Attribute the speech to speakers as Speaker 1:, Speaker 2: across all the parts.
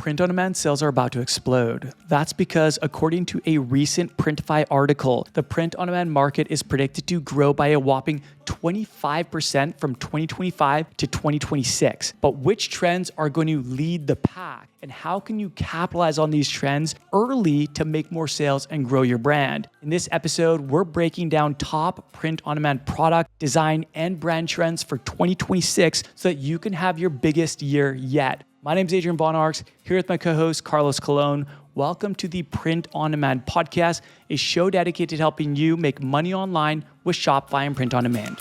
Speaker 1: print-on-demand sales are about to explode. That's because, according to a recent Printify article, the print-on-demand market is predicted to grow by a whopping 25% from 2025 to 2026. But which trends are going to lead the pack? And how can you capitalize on these trends early to make more sales and grow your brand? In this episode, we're breaking down top print-on-demand product, design, and brand trends for 2026 so that you can have your biggest year yet. My name is Adrian here with my co-host Carlos Colon. Welcome to the Print on Demand podcast, a show dedicated to helping you make money online with Shopify and print on demand.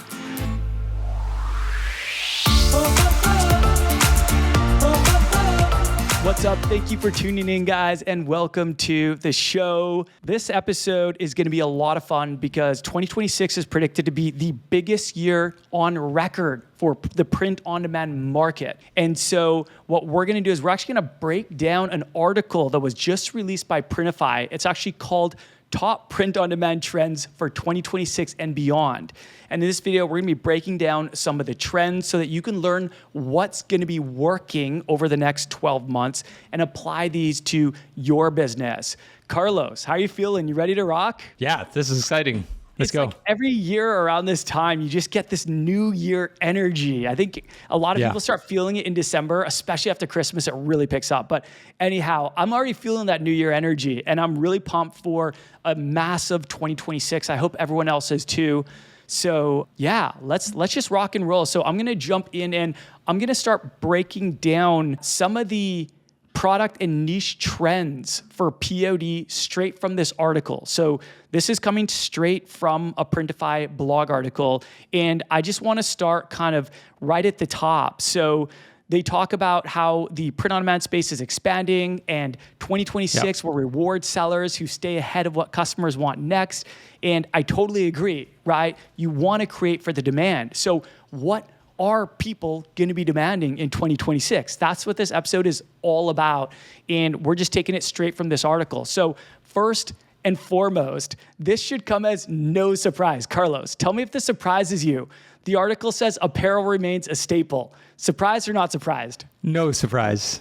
Speaker 1: What's up? Thank you for tuning in, guys, and welcome to the show. This episode is going to be a lot of fun because 2026 is predicted to be the biggest year on record for the print-on-demand market. And so what we're going to do is we're actually going to break down an article that was just released by Printify. It's actually called Top Print-on-Demand Trends for 2026 and Beyond. And in this video, we're going to be breaking down some of the trends so that you can learn what's going to be working over the next 12 months and apply these to your business. Carlos, how are you feeling? You ready to rock?
Speaker 2: Yeah, this is exciting. Let's go.
Speaker 1: Like every year around this time, you just get this new year energy. I think a lot of people start feeling it in December, especially after Christmas, it really picks up. But anyhow, I'm already feeling that new year energy and I'm really pumped for a massive 2026. I hope everyone else is too. So yeah, let's just rock and roll. So I'm going to jump in and I'm going to start breaking down some of the product and niche trends for POD straight from this article. So this is coming straight from a Printify blog article. And I just want to start kind of right at the top. So they talk about how the print-on-demand space is expanding and 2026 will reward sellers who stay ahead of what customers want next. And I totally agree, right? You want to create for the demand. So what are people going to be demanding in 2026? That's what this episode is all about. And we're just taking it straight from this article. So first and foremost, this should come as no surprise. Carlos, tell me if this surprises you. The article says apparel remains a staple. Surprised or not surprised?
Speaker 2: No surprise.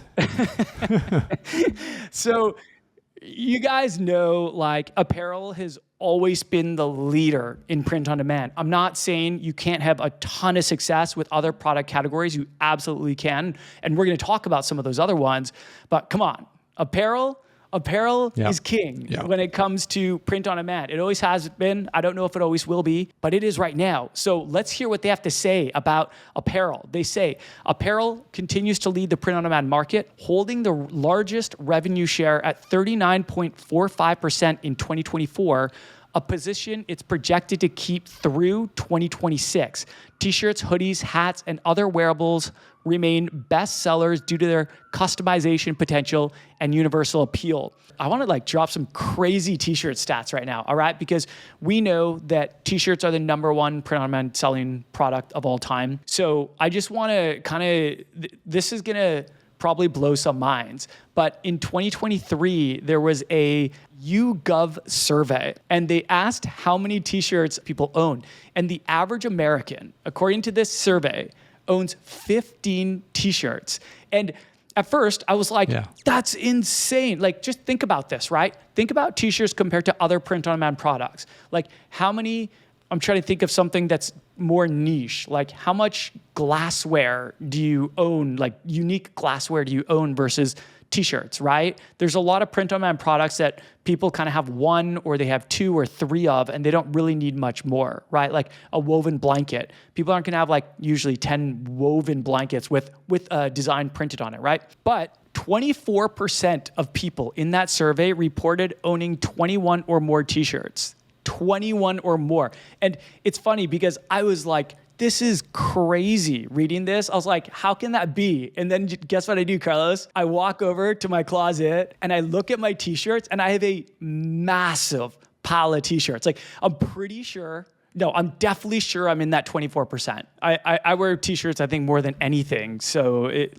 Speaker 1: So you guys know, like, apparel has always been the leader in print on demand. I'm not saying you can't have a ton of success with other product categories. You absolutely can. And we're going to talk about some of those other ones. But come on, apparel is king when it comes to print on demand. It always has been. I don't know if it always will be, but it is right now. So let's hear what they have to say about apparel. They say, apparel continues to lead the print on demand market, holding the largest revenue share at 39.45% in 2024, a position it's projected to keep through 2026. T-shirts, hoodies, hats, and other wearables remain best sellers due to their customization potential and universal appeal. I want to drop some crazy t-shirt stats right now, all right? Because we know that t-shirts are the number one print-on-demand selling product of all time. So I just want to this is going to probably blow some minds. But in 2023, there was a YouGov survey, and they asked how many t-shirts people own. And the average American, according to this survey, owns 15 t-shirts. And at first, I was like, that's insane. Just think about this, right? Think about t-shirts compared to other print-on-demand products. How many, I'm trying to think of something that's more niche. How much glassware do you own, unique glassware do you own versus t-shirts, right? There's a lot of print-on-demand products that people kind of have one or they have two or three of, and they don't really need much more, right? Like a woven blanket. People aren't going to have usually 10 woven blankets with a design printed on it, right? But 24% of people in that survey reported owning 21 or more t-shirts. 21 or more. And it's funny because I was like, this is crazy reading this. I was like, how can that be? And then guess what I do, Carlos? I walk over to my closet and I look at my t-shirts and I have a massive pile of t-shirts. I'm definitely sure I'm in that 24%. I wear t-shirts, I think, more than anything. So it's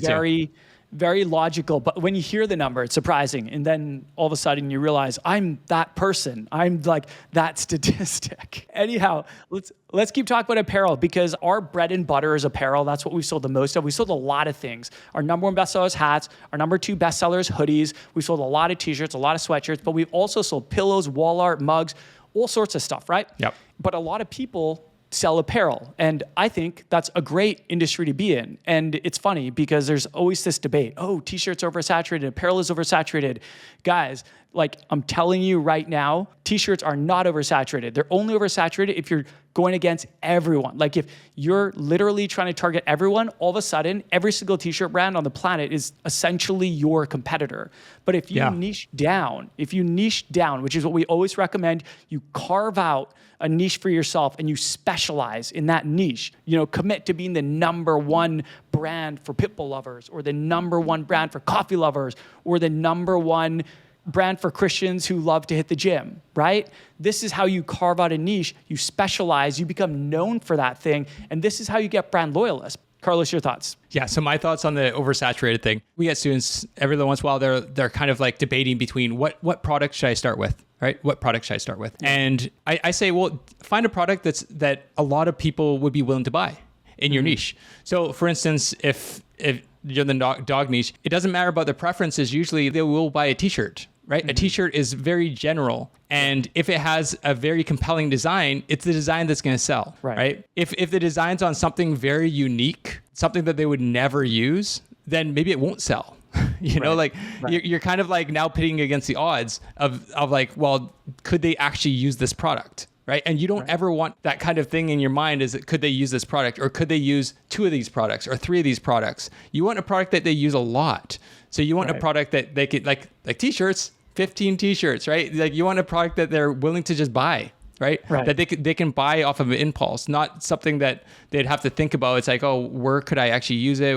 Speaker 1: very, very logical. But when you hear the number, it's surprising. And then all of a sudden you realize I'm that person. I'm like that statistic. Anyhow, let's keep talking about apparel because our bread and butter is apparel. That's what we sold the most of. We sold a lot of things. Our number one bestseller is hats. Our number two bestseller is hoodies. We sold a lot of t-shirts, a lot of sweatshirts, but we've also sold pillows, wall art, mugs, all sorts of stuff, right?
Speaker 2: Yep.
Speaker 1: But a lot of people sell apparel. And I think that's a great industry to be in. And it's funny because there's always this debate. Oh, t-shirts are oversaturated, apparel is oversaturated. Guys, like I'm telling you right now, t-shirts are not oversaturated. They're only oversaturated if you're going against everyone. Like if you're literally trying to target everyone, all of a sudden, every single t-shirt brand on the planet is essentially your competitor. But if you niche down, which is what we always recommend, you carve out a niche for yourself and you specialize in that niche. You know, commit to being the number one brand for pitbull lovers or the number one brand for coffee lovers or the number one brand for Christians who love to hit the gym, right? This is how you carve out a niche, you specialize, you become known for that thing, and this is how you get brand loyalists. Carlos, your thoughts?
Speaker 2: Yeah, so my thoughts on the oversaturated thing. We get students every once in a while, they're kind of like debating between what product should I start with, right? What product should I start with? And I say, well, find a product that a lot of people would be willing to buy in your niche. So for instance, if you're in the dog niche, it doesn't matter about their preferences. Usually they will buy a t-shirt, right? A t-shirt is very general. And if it has a very compelling design, it's the design that's going to sell, right? If the design's on something very unique, something that they would never use, then maybe it won't sell. You know, like you're kind of like now pitting against the odds of like, well, could they actually use this product? Right. And you don't ever want that kind of thing in your mind is that could they use this product or could they use 2 of these products or 3 of these products? You want a product that they use a lot. So you want a product that they could like t-shirts, 15 t-shirts, right? Like you want a product that they're willing to just buy. Right? That they can buy off of an impulse, not something that they'd have to think about. It's like, oh, where could I actually use it?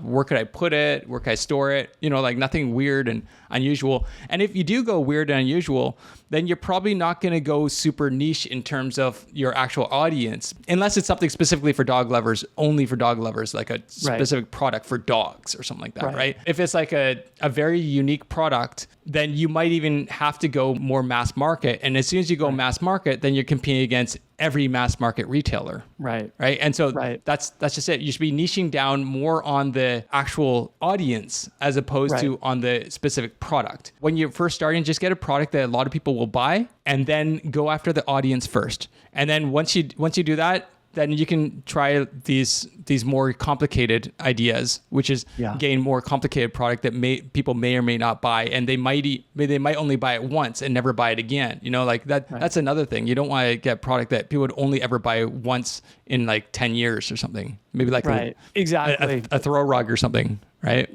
Speaker 2: Where could I put it? Where could I store it? You know, like nothing weird and unusual. And if you do go weird and unusual, then you're probably not going to go super niche in terms of your actual audience, unless it's something specifically for dog lovers, only for dog lovers, like a specific product for dogs or something like that, right? If it's like a very unique product, then you might even have to go more mass market. And as soon as you go mass market, then you're competing against every mass market retailer. Right. And so that's just it. You should be niching down more on the actual audience as opposed to on the specific product. When you're first starting, just get a product that a lot of people will buy and then go after the audience first. And then once you do that, then you can try these more complicated ideas, which is gain more complicated product that people may or may not buy, and they might only buy it once and never buy it again. You know, like that. That's another thing. You don't want to get product that people would only ever buy once in like 10 years or something. Maybe like a throw rug or something, right?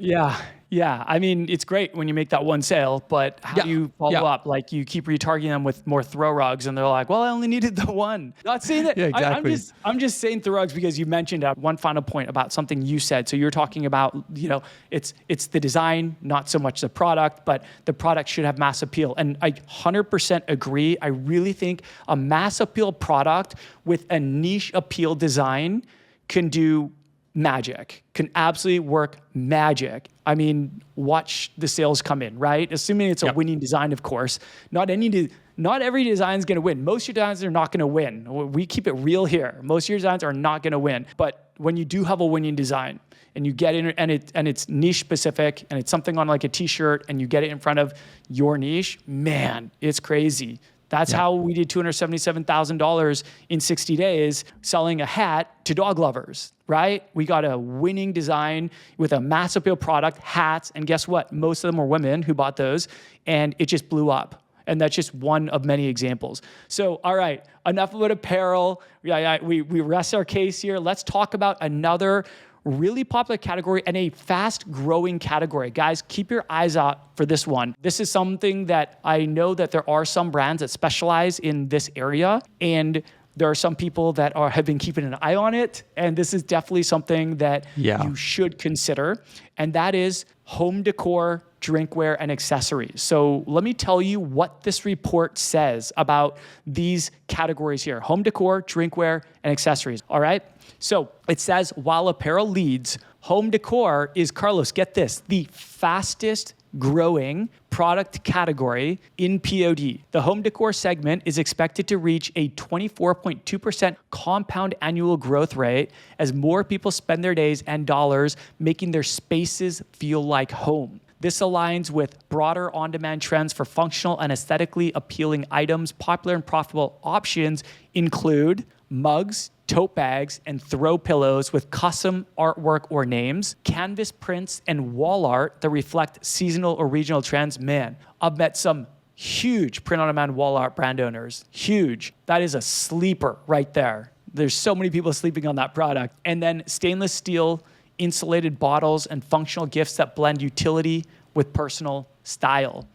Speaker 1: Yeah, I mean, it's great when you make that one sale, but how do you follow up? Like you keep retargeting them with more throw rugs and they're like, well, I only needed the one. Not saying that.
Speaker 2: Exactly.
Speaker 1: I'm just saying throw rugs because you mentioned one final point about something you said. So you're talking about, you know, it's the design, not so much the product, but the product should have mass appeal. And I 100% agree. I really think a mass appeal product with a niche appeal design can do magic, can absolutely work magic. I mean, watch the sales come in, right? Assuming it's a winning design, of course. Not every design is going to win. Most of your designs are not going to win. We keep it real here. Most of your designs are not going to win. But when you do have a winning design and you get in and it's niche specific and it's something on like a t-shirt and you get it in front of your niche, man, it's crazy. That's how we did $277,000 in 60 days selling a hat to dog lovers, right? We got a winning design with a mass appeal product, hats, and guess what? Most of them were women who bought those, and it just blew up. And that's just one of many examples. So, all right, enough about apparel. We rest our case here. Let's talk about another really popular category and a fast-growing category. Guys, keep your eyes out for this one. This is something that I know that there are some brands that specialize in this area, and there are some people that have been keeping an eye on it, and this is definitely something that you should consider, and that is home decor, drinkware, and accessories. So let me tell you what this report says about these categories here: home decor, drinkware, and accessories. All right? So it says, while apparel leads, Home decor is, Carlos, get this, the fastest growing product category in POD. The home decor segment is expected to reach a 24.2% compound annual growth rate as more people spend their days and dollars making their spaces feel like home. This aligns with broader on-demand trends for functional and aesthetically appealing items. Popular and profitable options include mugs, tote bags, and throw pillows with custom artwork or names, canvas prints, and wall art that reflect seasonal or regional trends. Man, I've met some huge print-on-demand wall art brand owners. Huge. That is a sleeper right there. There's so many people sleeping on that product. And then stainless steel insulated bottles and functional gifts that blend utility with personal style.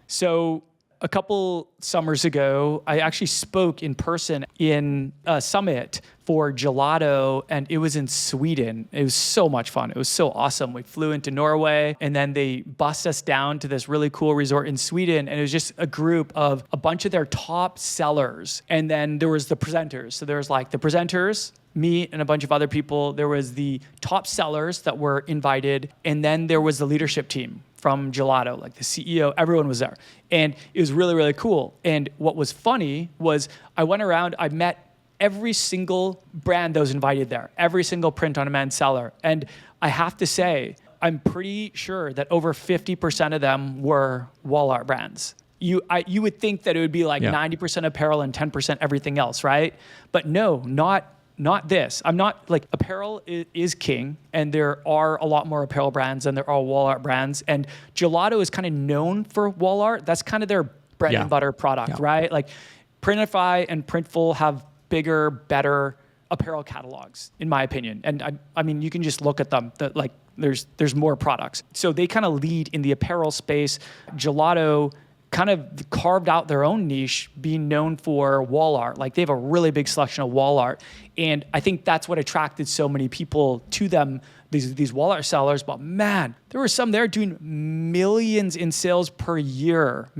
Speaker 1: So a couple summers ago, I actually spoke in person in a summit for gelato, and it was in Sweden. It was so much fun. It was so awesome. We flew into Norway, and then they bussed us down to this really cool resort in Sweden, and it was just a group of a bunch of their top sellers. And then there was the presenters. So there was like the presenters, me and a bunch of other people. There was the top sellers that were invited, and then there was the leadership team from Gelato, like the CEO, everyone was there. And it was really, really cool. And what was funny was I went around, I met every single brand that was invited there, every single print-on-demand seller. And I have to say, I'm pretty sure that over 50% of them were wall art brands. You would think that it would be like 90% apparel and 10% everything else, right? But no, not this. I'm not like, apparel is king, and there are a lot more apparel brands than there are wall art brands. And Gelato is kind of known for wall art. That's kind of their bread and butter product, right? Like Printify and Printful have bigger, better apparel catalogs, in my opinion. And I mean, you can just look at them. Like there's more products. So they kind of lead in the apparel space. Gelato kind of carved out their own niche, being known for wall art. Like they have a really big selection of wall art. And I think that's what attracted so many people to them, these wall art sellers. But man, there were some there doing millions in sales per year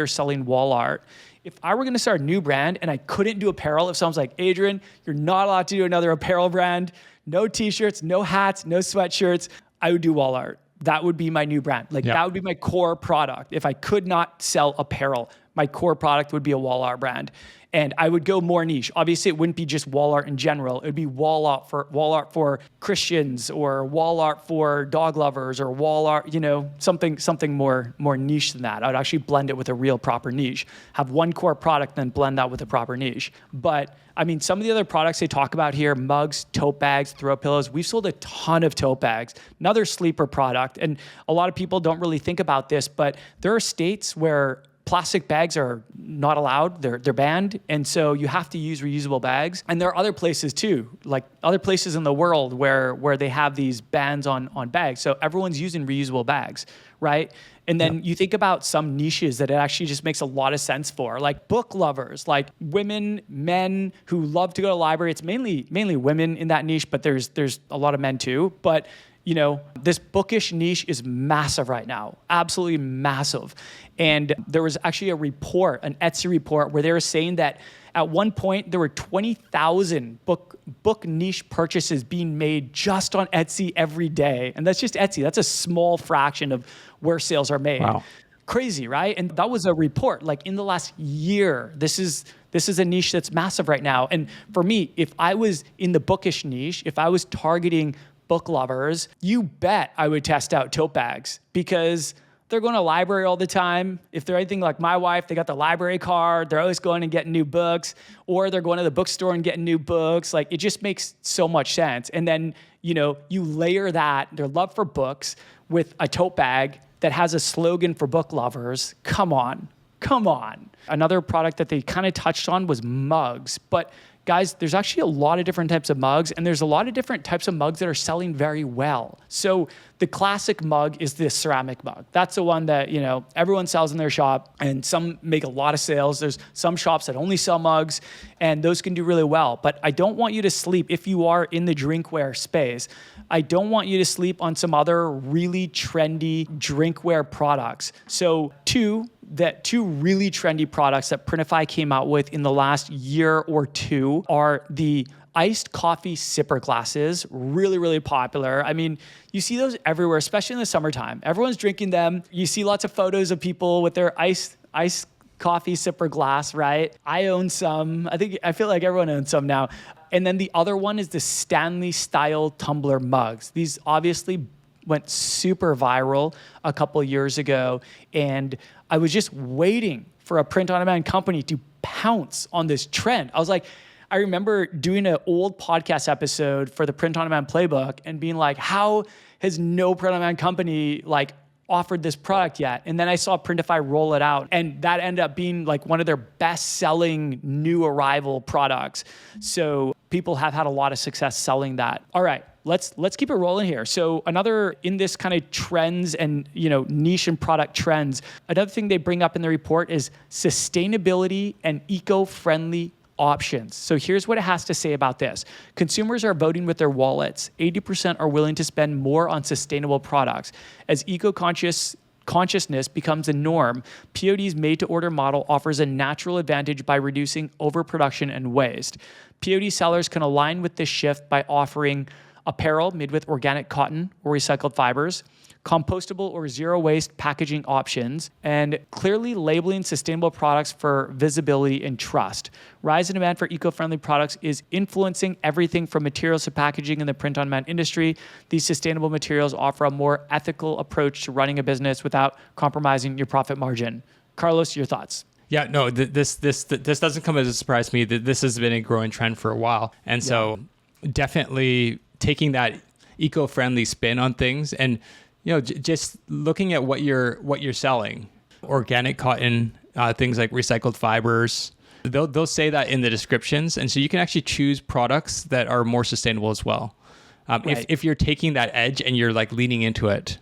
Speaker 1: selling wall art. If I were gonna start a new brand and I couldn't do apparel, if someone's like, Adrian, you're not allowed to do another apparel brand, no t-shirts, no hats, no sweatshirts, I would do wall art. That would be my new brand. Like that would be my core product. If I could not sell apparel, my core product would be a wall art brand. And I would go more niche. Obviously, it wouldn't be just wall art in general. It would be wall art for Christians, or wall art for dog lovers, or wall art, something more niche than that. I would actually blend it with a real proper niche. Have one core product, then blend that with a proper niche. But I mean, some of the other products they talk about here, mugs, tote bags, throw pillows, we've sold a ton of tote bags, another sleeper product. And a lot of people don't really think about this, but there are states where plastic bags are not allowed, they're banned. And so you have to use reusable bags. And there are other places too, like other places in the world where they have these bans on bags. So everyone's using reusable bags, right? And then you think about some niches that it actually just makes a lot of sense for, like book lovers, like women, men who love to go to the library. It's mainly women in that niche, but there's a lot of men too. But this bookish niche is massive right now, absolutely massive. And there was actually an Etsy report, where they were saying that at one point there were 20,000 book niche purchases being made just on Etsy every day. And that's just Etsy. That's a small fraction of where sales are made. Wow. Crazy, right? And that was a report, like in the last year. This is a niche that's massive right now. And for me, if I was in the bookish niche, if I was targeting book lovers, you bet I would test out tote bags, because they're going to library all the time. If they're anything like my wife, they got the library card. They're always going and getting new books, or they're going to the bookstore and getting new books. Like, it just makes so much sense. And then, you layer that, their love for books, with a tote bag that has a slogan for book lovers. Come on. Another product that they kind of touched on was mugs. But guys, there's actually a lot of different types of mugs, and there's a lot of different types of mugs that are selling very well. So the classic mug is this ceramic mug. That's the one that, everyone sells in their shop, and some make a lot of sales. There's some shops that only sell mugs, and those can do really well. But I don't want you to sleep, if you are in the drinkware space, I don't want you to sleep on some other really trendy drinkware products. So two really trendy products that Printify came out with in the last year or two are the iced coffee sipper glasses, really, really popular. I mean, you see those everywhere, especially in the summertime. Everyone's drinking them. You see lots of photos of people with their iced coffee sipper glass, right? I own some. I feel like everyone owns some now. And then the other one is the Stanley style tumbler mugs. These obviously went super viral a couple years ago. And I was just waiting for a print-on-demand company to pounce on this trend. I remember doing an old podcast episode for the print-on-demand playbook and being like, how has no print-on-demand company offered this product yet? And then I saw Printify roll it out, and that ended up being like one of their best-selling new arrival products. So people have had a lot of success selling that. All right, let's keep it rolling here. So another in this kind of trends and niche and product trends, another thing they bring up in the report is sustainability and eco-friendly options. So here's what it has to say about this. Consumers are voting with their wallets. 80% are willing to spend more on sustainable products. As consciousness becomes a norm, POD's made-to-order model offers a natural advantage by reducing overproduction and waste. POD sellers can align with this shift by offering apparel made with organic cotton or recycled fibers, compostable or zero waste packaging options, and clearly labeling sustainable products for visibility and trust. Rise in demand for eco-friendly products is influencing everything from materials to packaging in the print-on-demand industry. These sustainable materials offer a more ethical approach to running a business without compromising your profit margin. Carlos, your thoughts?
Speaker 2: Yeah, no, this doesn't come as a surprise to me. That this has been a growing trend for a while, and so definitely taking that eco-friendly spin on things, and just looking at what you're selling, organic cotton, things like recycled fibers. They'll say that in the descriptions, and so you can actually choose products that are more sustainable as well.
Speaker 1: Right.
Speaker 2: If you're taking that edge and you're leaning into it,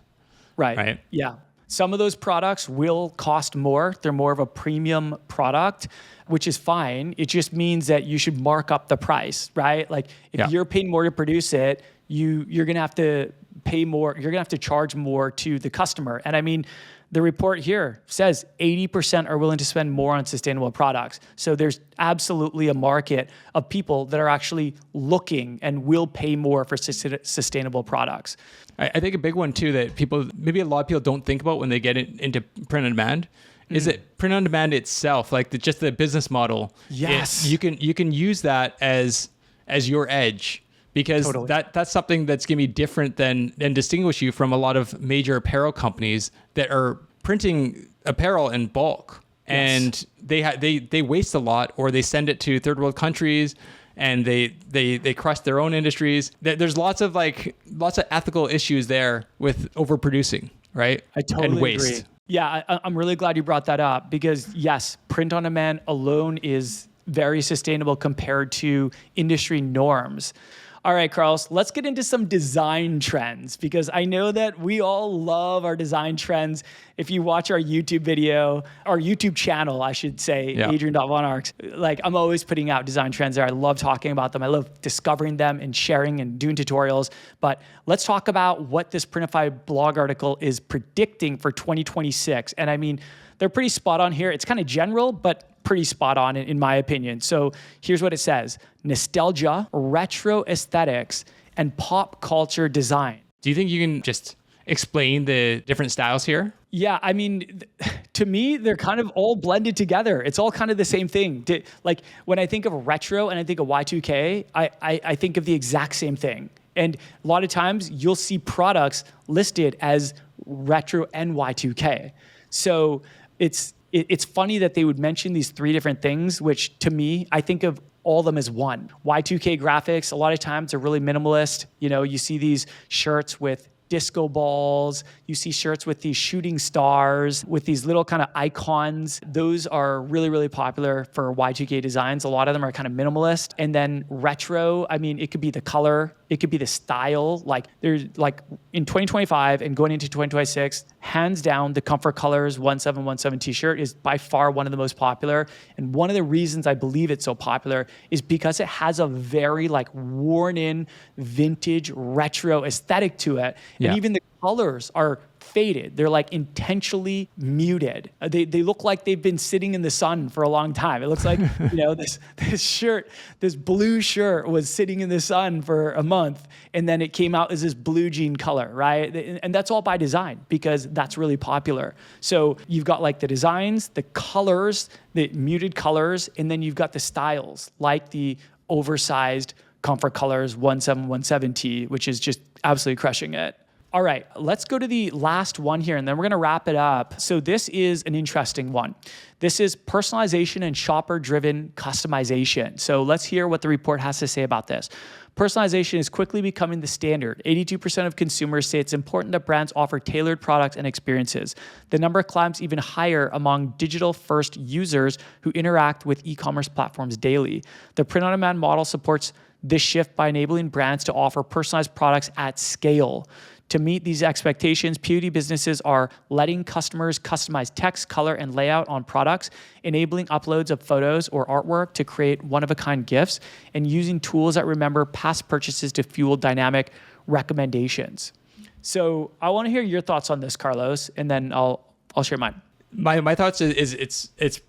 Speaker 1: right? Yeah. Some of those products will cost more. They're more of a premium product, which is fine. It just means that you should mark up the price, right? If you're paying more to produce it, you're going to have to pay more. You're going to have to charge more to the customer. And I mean, the report here says 80% are willing to spend more on sustainable products. So there's absolutely a market of people that are actually looking and will pay more for sustainable products.
Speaker 2: I think a big one too that maybe a lot of people don't think about when they get into print on demand is that print on demand itself, just the business model.
Speaker 1: Yes,
Speaker 2: you can use that as your edge. Because
Speaker 1: totally.
Speaker 2: that's something that's going to be different than and distinguish you from a lot of major apparel companies that are printing apparel in bulk, and they waste a lot, or they send it to third world countries, and they crush their own industries. There's lots of ethical issues there with overproducing, right?
Speaker 1: I totally
Speaker 2: and waste.
Speaker 1: agree. Yeah, I'm really glad you brought that up, because yes, print on demand alone is very sustainable compared to industry norms. All right, Carlos, let's get into some design trends, because I know that we all love our design trends. If you watch our YouTube video, our YouTube channel, I should say, Adrian.vonarks, I'm always putting out design trends there. I love talking about them. I love discovering them and sharing and doing tutorials. But let's talk about what this Printify blog article is predicting for 2026. And I mean, they're pretty spot on here. It's kind of general, but pretty spot on in my opinion. So here's what it says: nostalgia, retro aesthetics, and pop culture design.
Speaker 2: Do you think you can just explain the different styles here?
Speaker 1: Yeah, I mean, to me, they're kind of all blended together. It's all kind of the same thing. When I think of retro and I think of Y2K, I think of the exact same thing. And a lot of times you'll see products listed as retro and Y2K. So it's funny that they would mention these three different things, which to me, I think of all of them as one. Y2K graphics, a lot of times are really minimalist. You see these shirts with disco balls. You see shirts with these shooting stars, with these little kind of icons. Those are really, really popular for Y2K designs. A lot of them are kind of minimalist. And then retro, I mean, it could be the color, it could be the style. There's in 2025 and going into 2026, hands down, the Comfort Colors 1717 t-shirt is by far one of the most popular. And one of the reasons I believe it's so popular is because it has a very worn in vintage retro aesthetic to it.
Speaker 2: Yeah.
Speaker 1: And even the colors are faded. They're like intentionally muted. They look like they've been sitting in the sun for a long time. It looks like, this blue shirt was sitting in the sun for a month, and then it came out as this blue jean color, right? And that's all by design because that's really popular. So you've got like the designs, the colors, the muted colors, and then you've got the styles like the oversized Comfort Colors 1717T, which is just absolutely crushing it. All right, let's go to the last one here, and then we're going to wrap it up. So this is an interesting one. This is personalization and shopper-driven customization. So let's hear what the report has to say about this. Personalization is quickly becoming the standard. 82% of consumers say it's important that brands offer tailored products and experiences. The number climbs even higher among digital-first users who interact with e-commerce platforms daily. The print-on-demand model supports this shift by enabling brands to offer personalized products at scale. To meet these expectations, POD businesses are letting customers customize text, color, and layout on products, enabling uploads of photos or artwork to create one-of-a-kind gifts, and using tools that remember past purchases to fuel dynamic recommendations. So I want to hear your thoughts on this, Carlos, and then I'll share mine.
Speaker 2: My thoughts is it's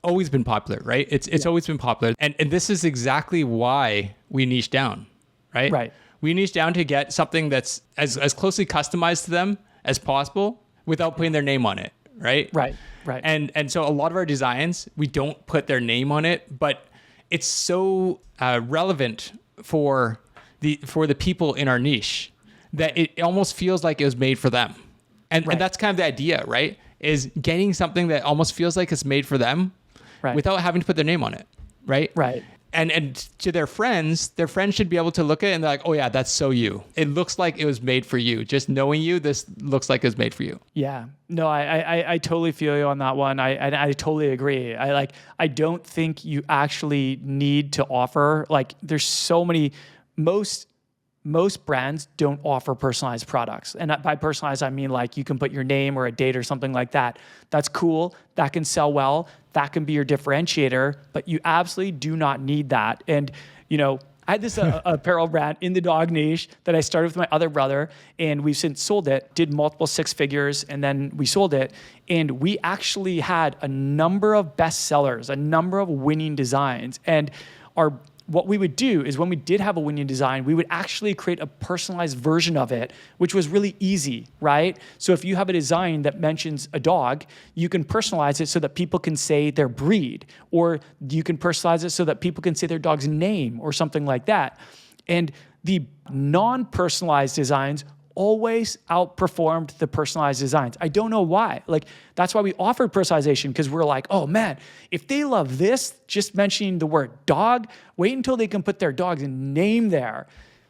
Speaker 2: always been popular, right? It's always been popular, and this is exactly why we niche down, right?
Speaker 1: Right.
Speaker 2: We niche down to get something that's as closely customized to them as possible without putting their name on it, right?
Speaker 1: Right.
Speaker 2: And so a lot of our designs, we don't put their name on it, but it's so relevant for the people in our niche that it almost feels like it was made for them. And that's kind of the idea, right? Is getting something that almost feels like it's made for them without having to put their name on it, right?
Speaker 1: Right.
Speaker 2: And to their friends should be able to look at it and they're like, oh yeah, that's so you. It looks like it was made for you. Just knowing you, this looks like it was made for you.
Speaker 1: Yeah. No, I totally feel you on that one. I totally agree. I don't think you actually need to offer, like, there's so many, most brands don't offer personalized products. And by personalized, I mean like you can put your name or a date or something like that. That's cool. That can sell well. That can be your differentiator, but you absolutely do not need that. And, I had this apparel brand in the dog niche that I started with my other brother, and we've since sold it, did multiple six figures, and then we sold it. And we actually had a number of bestsellers, a number of winning designs. And what we would do is when we did have a winning design, we would actually create a personalized version of it, which was really easy, right? So if you have a design that mentions a dog, you can personalize it so that people can say their breed, or you can personalize it so that people can say their dog's name or something like that. And the non-personalized designs always outperformed the personalized designs. I don't know why. Like, that's why we offered personalization, because we're like, oh man, if they love this, just mentioning the word dog, wait until they can put their dog's name there.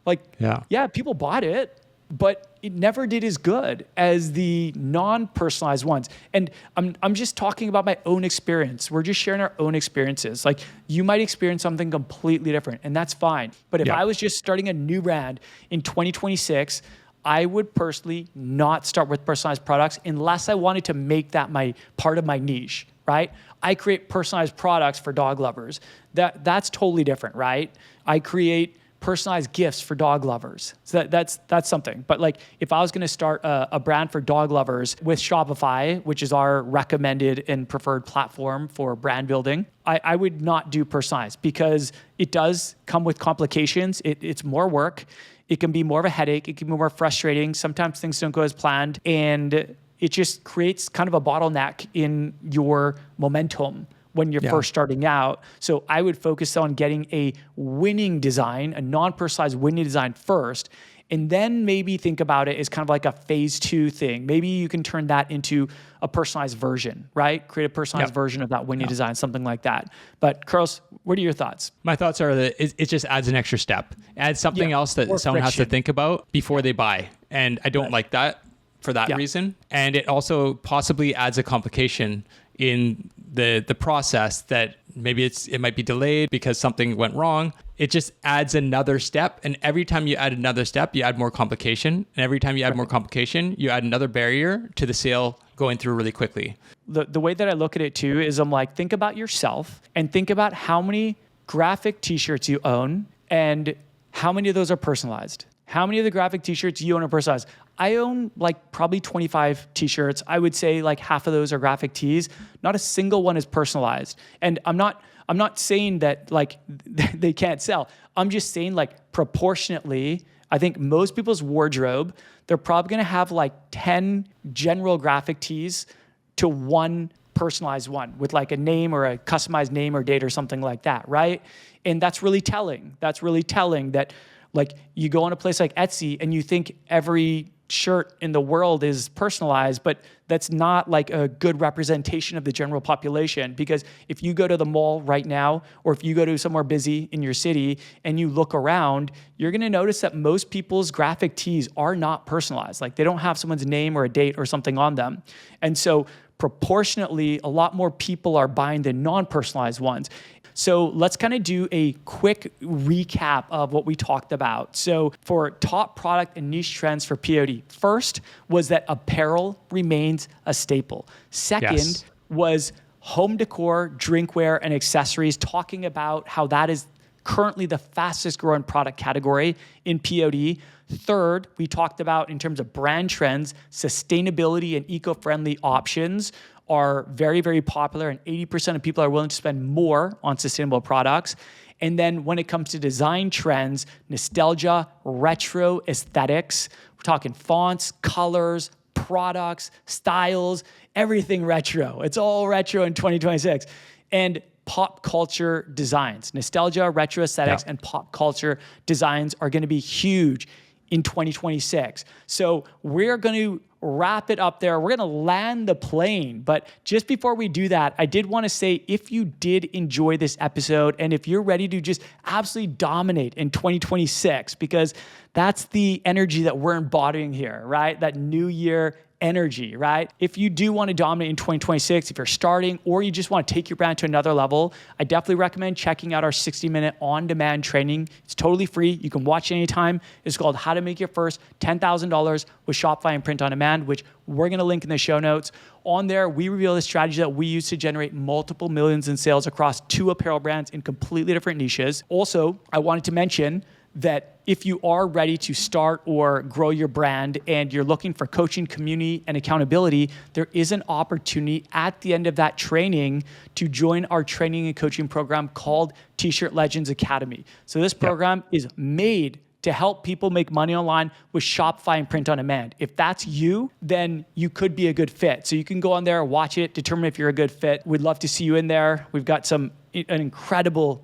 Speaker 1: Like, yeah, people bought it, but it never did as good as the non-personalized ones. And I'm just talking about my own experience. We're just sharing our own experiences. Like, you might experience something completely different, and that's fine. But if I was just starting a new brand in 2026, I would personally not start with personalized products unless I wanted to make that my part of my niche, right? I create personalized products for dog lovers. That's totally different, right? I create personalized gifts for dog lovers. So that's something. But like, if I was going to start a brand for dog lovers with Shopify, which is our recommended and preferred platform for brand building, I would not do personalized because it does come with complications. It's more work. It can be more of a headache. It can be more frustrating. Sometimes things don't go as planned, and it just creates kind of a bottleneck in your momentum when you're first starting out. So I would focus on getting a winning design, a non-personalized winning design first, and then maybe think about it as kind of like a phase 2 thing. Maybe you can turn that into a personalized version, right? Create a personalized version of that winning design, something like that. But Carlos, what are your thoughts?
Speaker 2: My thoughts are that it just adds an extra step. Adds something else that someone has to think about before they buy. And I don't like that for that reason. And it also possibly adds a complication in the process that maybe it might be delayed because something went wrong. It just adds another step. And every time you add another step, you add more complication. And every time you add more complication, you add another barrier to the sale going through really quickly.
Speaker 1: The way that I look at it too is I'm like, think about yourself and think about how many graphic t-shirts you own and how many of those are personalized. How many of the graphic t-shirts you own are personalized? I own like probably 25 t-shirts. I would say like half of those are graphic tees. Not a single one is personalized. And I'm not saying that like they can't sell. I'm just saying like proportionately, I think most people's wardrobe, they're probably going to have like 10 general graphic tees to one personalized one with like a name or a customized name or date or something like that, right? And that's really telling. That's really telling that like you go on a place like Etsy and you think every shirt in the world is personalized, but that's not like a good representation of the general population. Because if you go to the mall right now, or if you go to somewhere busy in your city and you look around, you're going to notice that most people's graphic tees are not personalized. Like they don't have someone's name or a date or something on them. And so proportionately, a lot more people are buying the non-personalized ones. So let's kind of do a quick recap of what we talked about. So for top product and niche trends for POD, first was that apparel remains a staple. Second was home decor, drinkware, and accessories, talking about how that is currently the fastest growing product category in POD. Third, we talked about in terms of brand trends, sustainability and eco-friendly options are very, very popular, and 80% of people are willing to spend more on sustainable products. And then when it comes to design trends, nostalgia, retro aesthetics, we're talking fonts, colors, products, styles, everything retro. It's all retro in 2026. And pop culture designs, nostalgia, retro aesthetics, and pop culture designs are going to be huge in 2026. So we're going to wrap it up there. We're going to land the plane. But just before we do that, I did want to say, if you did enjoy this episode and if you're ready to just absolutely dominate in 2026, because that's the energy that we're embodying here, right? That new year energy, right? If you do want to dominate in 2026, if you're starting or you just want to take your brand to another level, I definitely recommend checking out our 60-minute on-demand training. It's totally free. You can watch it anytime. It's called How to Make Your First $10,000 with Shopify and Print on Demand, which we're going to link in the show notes. On there, we reveal the strategy that we use to generate multiple millions in sales across 2 apparel brands in completely different niches. Also, I wanted to mention that if you are ready to start or grow your brand and you're looking for coaching, community, and accountability, there is an opportunity at the end of that training to join our training and coaching program called T-Shirt Legends Academy. So this program is made to help people make money online with Shopify and Print on Demand. If that's you, then you could be a good fit. So you can go on there, watch it, determine if you're a good fit. We'd love to see you in there. We've got an incredible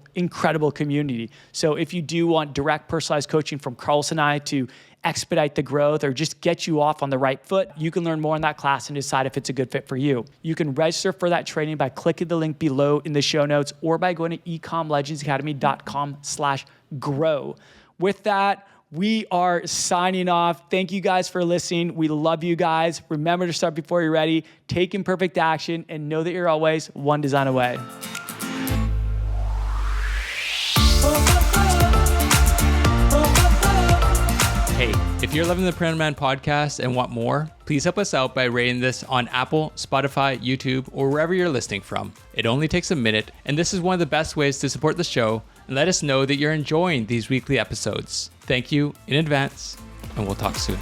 Speaker 1: community. So if you do want direct personalized coaching from Carlos and I to expedite the growth or just get you off on the right foot, you can learn more in that class and decide if it's a good fit for you. You can register for that training by clicking the link below in the show notes or by going to ecomlegendsacademy.com/grow. With that, we are signing off. Thank you guys for listening. We love you guys. Remember to start before you're ready, take imperfect action, and know that you're always one design away.
Speaker 2: Hey, if you're loving the Print on Demand podcast and want more, please help us out by rating this on Apple, Spotify, YouTube, or wherever you're listening from. It only takes a minute, and this is one of the best ways to support the show and let us know that you're enjoying these weekly episodes. Thank you in advance, and we'll talk soon.